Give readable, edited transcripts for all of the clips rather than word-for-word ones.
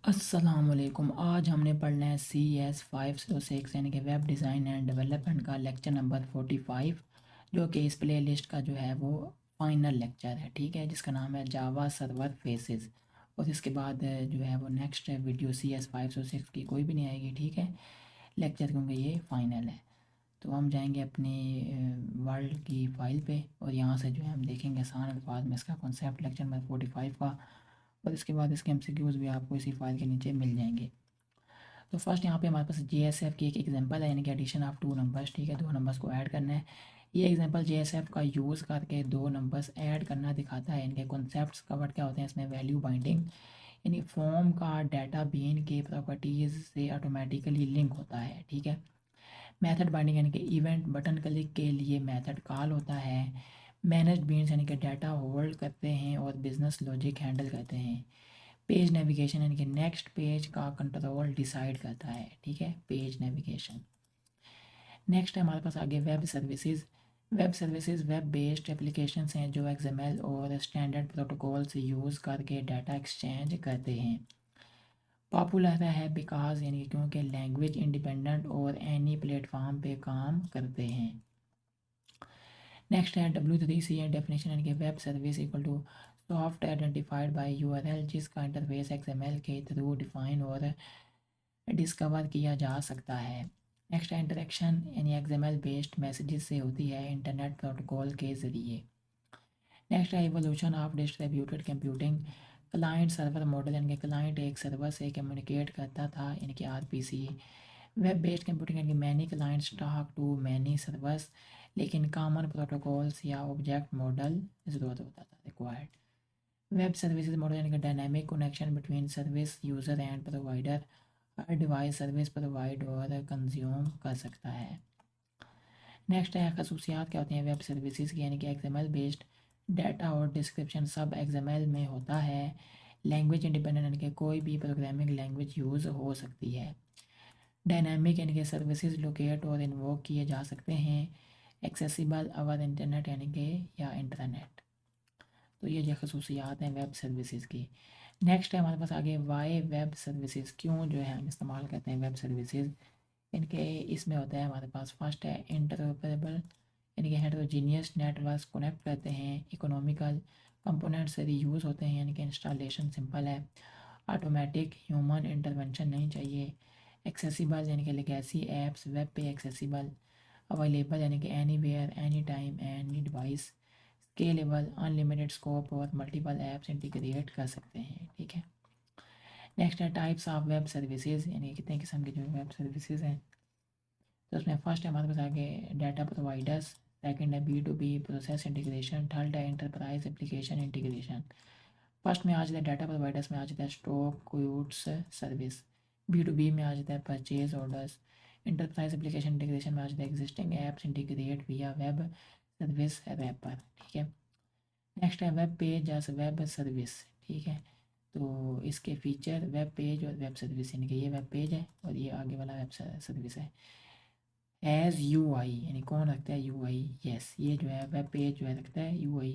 अस्सलामुअलैकुम। आज हमने पढ़ना है CS 506 यानी कि वेब डिज़ाइन एंड डेवलपमेंट का लेक्चर नंबर 45, जो कि इस प्ले लिस्ट का जो है वो फाइनल लेक्चर है। ठीक है, जिसका नाम है जावा सर्वर फेसेस। और इसके बाद जो है वो नेक्स्ट वीडियो CS 506 की कोई भी नहीं आएगी। ठीक है, लेक्चर क्योंकि ये फाइनल है। तो हम जाएंगे अपनी वर्ल्ड की फ़ाइल पे और यहाँ से जो है हम देखेंगे आसान अल्फाज में इसका कॉन्सेप्ट लेक्चर नंबर 45 का। और इसके बाद इसके एमसीक्यूज़ भी आपको इसी फाइल के नीचे मिल जाएंगे। तो फर्स्ट यहाँ पे हमारे पास JSF की एक एग्जांपल है, यानी कि एडिशन ऑफ टू नंबर्स। ठीक है, दो नंबर्स को ऐड करना है। ये एग्जांपल JSF का यूज़ करके दो नंबर्स ऐड करना दिखाता है। इनके कॉन्सेप्ट्स कवर क्या होते हैं इसमें? वैल्यू बाइंडिंग, यानी फॉर्म का डाटा बीन के प्रॉपर्टीज़ से ऑटोमेटिकली लिंक होता है। ठीक है, मेथड बाइंडिंग यानी कि इवेंट बटन क्लिक के लिए मेथड कॉल होता है। मैनेज बीन्स यानी कि डाटा होल्ड करते हैं और बिजनेस लॉजिक हैंडल करते हैं। पेज नेविगेशन यानी कि नेक्स्ट पेज का कंट्रोल डिसाइड करता है। ठीक है, पेज नेविगेशन। नेक्स्ट है हमारे पास आगे web services. Web services web based application हैं जो XML और स्टैंडर्ड प्रोटोकॉल से यूज़ करके डाटा एक्सचेंज करते हैं। पॉपुलर है बिकॉज यानी कि क्योंकि लैंग्वेज इंडिपेंडेंट और एनी प्लेटफॉर्म पे काम करते हैं। नेक्स्ट है W3C डेफिनेशन यानी कि web service equal to soft identified by URL जिसका इंटरफेस XML के थ्रू डिफाइन और डिस्कवर किया जा सकता है। नेक्स्ट है इंटरेक्शन यानी XML बेस्ड मैसेजेस से होती है इंटरनेट प्रोटोकॉल के ज़रिए। नेक्स्ट है evolution of distributed computing. Client server model यानी कि क्लाइंट एक सर्वर से कम्युनिकेट करता था यानी कि RPC। वेब बेस्ड कंप्यूटिंग यानी कि many clients talk to many servers, लेकिन कॉमन प्रोटोकॉल्स या ऑब्जेक्ट मॉडल ज़रूरत होता था, रिक्वायर्ड। वेब सर्विसेज मॉडल यानी कि dynamic connection between service user and provider. हर डिवाइस सर्विस प्रोवाइड और कंज्यूम कर सकता है। नेक्स्ट है खसूसियात क्या होती हैं वेब सर्विसेज की, यानी कि XML बेस्ड डाटा और डिस्क्रिप्शन सब XML में होता है। लैंग्वेज इंडिपेंडेंट यानी कि कोई भी प्रोग्रामिंग लैंग्वेज यूज़ हो सकती है। डायनामिक यानी कि सर्विसेज लोकेट और इन्वोक किए जा सकते हैं। एक्सेसिबल अवर इंटरनेट यानी कि या इंटरनेट। तो ये जो खसूसियात हैं वेब सर्विसेज की। नेक्स्ट है हमारे पास आगे वाई वेब सर्विसेज, क्यों जो है हम इस्तेमाल करते हैं वेब सर्विसेज। इनके इसमें होता है हमारे पास फर्स्ट है इंटरऑपरेबल यानी कि हेटेरोजीनियस नेटवर्क्स कनेक्ट करते हैं। इकोनॉमिकल कंपोनेंट्स रीयूज़ होते हैं यानी कि इंस्टॉलेशन सिंपल है। ऑटोमेटिक ह्यूमन इंटरवेंशन नहीं चाहिए। एक्सेसिबल यानी कि लेगेसी ऐप्स वेब पे एक्सेसिबल। अवेलेबल यानी कि anywhere any time any device. Scalable unlimited scope और मल्टीपल ऐप्स इंटीग्रेट कर सकते हैं। ठीक है, नेक्स्ट है टाइप्स ऑफ वेब सर्विसेज यानी कि कितने किस्म की जो वेब सर्विसेज हैं। तो उसमें फर्स्ट है हमारे पास आगे डाटा प्रोवाइडर्स, सेकंड है B2B प्रोसेस इंटीग्रेशन, थर्ड है एंटरप्राइज एप्लीकेशन इंटीग्रेशन। फर्स्ट में आ जाता है डाटा प्रोवाइडर्स में आ जाता है स्टॉक क्यूट्स सर्विस। B2B में आ जाता है purchase orders. Enterprise application integration में आ जाता है existing apps integrate via web service wrapper. ठीक है, नेक्स्ट है web page as web service. ठीक है, तो इसके फीचर वेब पेज और वेब सर्विस, यानी कि ये वेब पेज है और ये आगे वाला वेब सर्विस है। एज UI यानी कौन रखता है UI? यस, ये जो है वेब पेज जो है रखता है UI,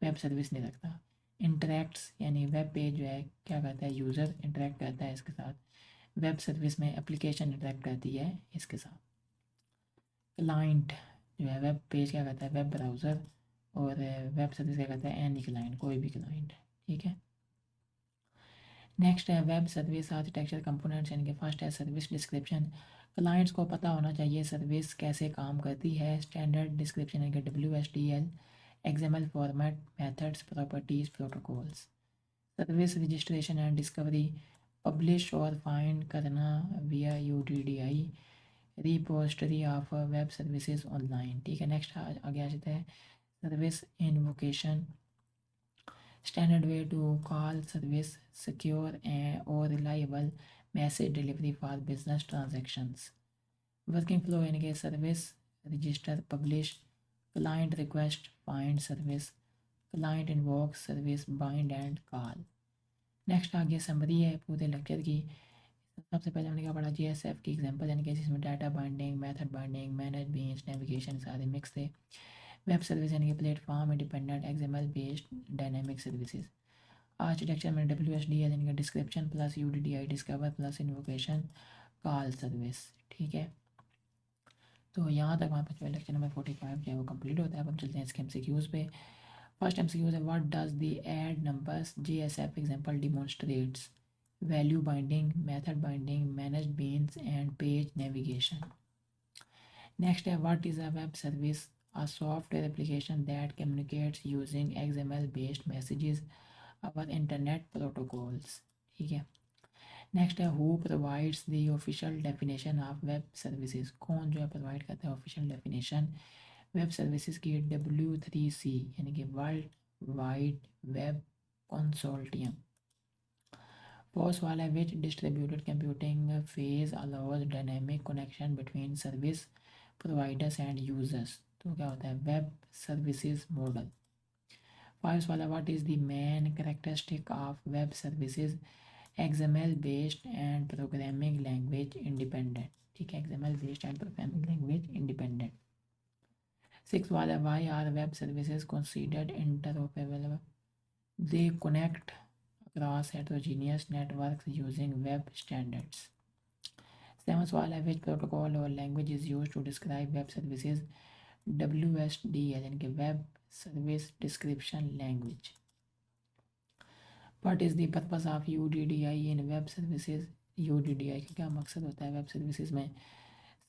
वेब सर्विस नहीं रखता। इंटरेक्ट्स यानी वेब पेज जो है क्या करता है, यूज़र इंटरेक्ट करता है इसके साथ। वेब सर्विस में एप्लीकेशन इंटरेक्ट करती है इसके साथ। क्लाइंट जो है वेब पेज क्या करता है, वेब ब्राउज़र। और वेब सर्विस क्या करता है, एनी क्लाइंट, कोई भी क्लाइंट। ठीक है, नेक्स्ट है वेब सर्विस आर्किटेक्चर कंपोनेंट्स यानी कि फर्स्ट है सर्विस डिस्क्रिप्शन। क्लाइंट्स को पता होना चाहिए सर्विस कैसे काम करती है। स्टैंडर्ड डिस्क्रिप्शन यानी कि WSDL, XML format, methods, properties, protocols. Service registration and discovery, publish और फाइंड करना विया UDDI, repository of web services online. ठीक है, नेक्स्ट आगे आ जाता है service invocation, standard way to call service, secure or reliable message delivery for business transactions. Working flow यानी कि service register publish, client request find service, client invoke service bind and call. Next आगे summary है पूरे lecture की। सबसे पहले हमने क्या पढ़ा, JSF की एग्जांपल यानी कि जिसमें data binding, method binding, manage beans, navigation सारे मिक्स थे। वेब सर्विस यानी कि platform independent XML based dynamic services. Architecture में WSD है, यानी कि description plus UDDI discover plus invocation call service. ठीक है, तो यहाँ तक हमारे पास लेक्चर नंबर 45 जो है वो कंप्लीट होता है। अब हम चलते हैं इसके MCQs पे। फर्स्ट MCQ है, what does the add numbers JSF example demonstrates? Value binding, method binding, managed beans and page navigation. Next है, what is a web service? A software application that communicates using XML based messages over internet protocols। ठीक है, next है, who provides the official definition of web services? कौन जो है provide करता है official definition web services की? W3C यानी कि world wide web consortium. First वाला है, which distributed computing phase allows dynamic connection between service providers and users? तो क्या होता है? Web services model. फर्स्ट वाला, what is the main characteristic of web services? XML based and programming language independent. ठीक है, XML based and programming language independent. Six वाला, why are web services considered interoperable? They connect across heterogeneous networks using web standards। Seventh वाला, which protocol or language is used to describe web services? WSD यानी कि Web Service Description Language। What is the purpose of UDDI in web services? UDDI का क्या मकसद होता है web services में?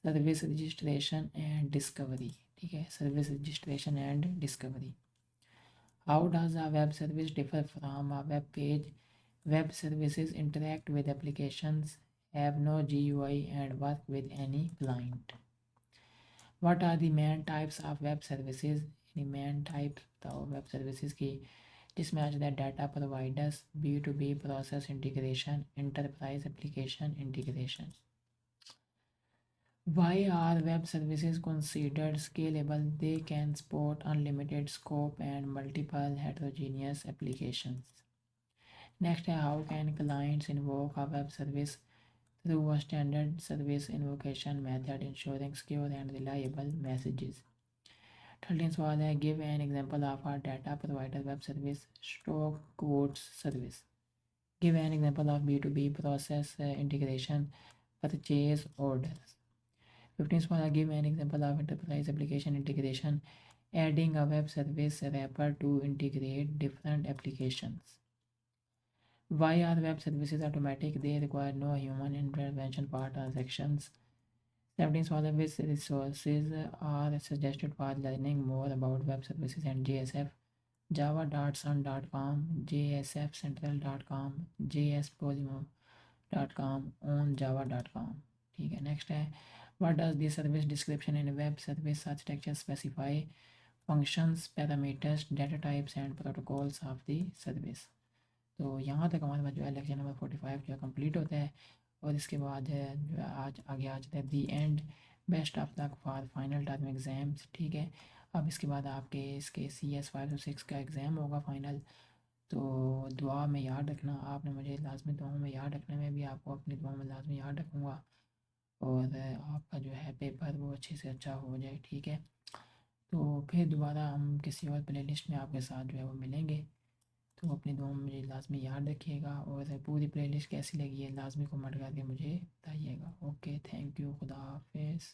Service registration and discovery. ठीक है, service registration and discovery. How does a web service differ from a web page? Web services interact with applications, have no GUI and work with any client। What are the main types of web services? The main types of web services की जिसमें आ जाता है data providers, B2B process integration, enterprise application integration। Why are web services considered scalable? They can support unlimited scope and multiple heterogeneous applications। Next है, how can clients invoke a web service? Through a standard service invocation method ensuring secure and reliable messages। 13th सवाल है, give an example of a data provider web service। stock quotes service। Give an example of B2B process integration, purchase orders। 15th सवाल है, give an example of enterprise application integration, adding a web service wrapper to integrate different applications। Why are web services automatic? They require no human intervention for transactions। 17th सवाल है, which resources are suggested for learning more about web services and JSF? java.sun.com, jsfcentral.com, jspolymo.com, onjava.com। ठीक है, next है, what does the service description in web service architecture specify? functions, parameters, data types and protocols of the service। तो यहाँ तक हमारे पास जो है lecture number 45 जो है कंप्लीट होता है। और इसके बाद जो है आज आगे आ जाता है the end, best of luck for final term exams. ठीक है, अब इसके बाद आपके इसके CS 506 का एग्ज़ाम होगा फाइनल। तो दुआ में याद रखना, आपने मुझे लाजमी दुआ में याद रखने में भी आपको अपनी दुआ में लाजमी याद रखूँगा। और आपका जो है पेपर वो अच्छे से अच्छा हो जाए। ठीक है, तो फिर दोबारा हम किसी और प्लेलिस्ट में आपके साथ जो है वो मिलेंगे। तो अपनी दुआ में मुझे लाजमी याद रखिएगा और पूरी प्लेलिस्ट कैसी लगी है लाजमी कमेंट करके मुझे बताइएगा। ओके, थैंक यू, खुदा हाफिज़।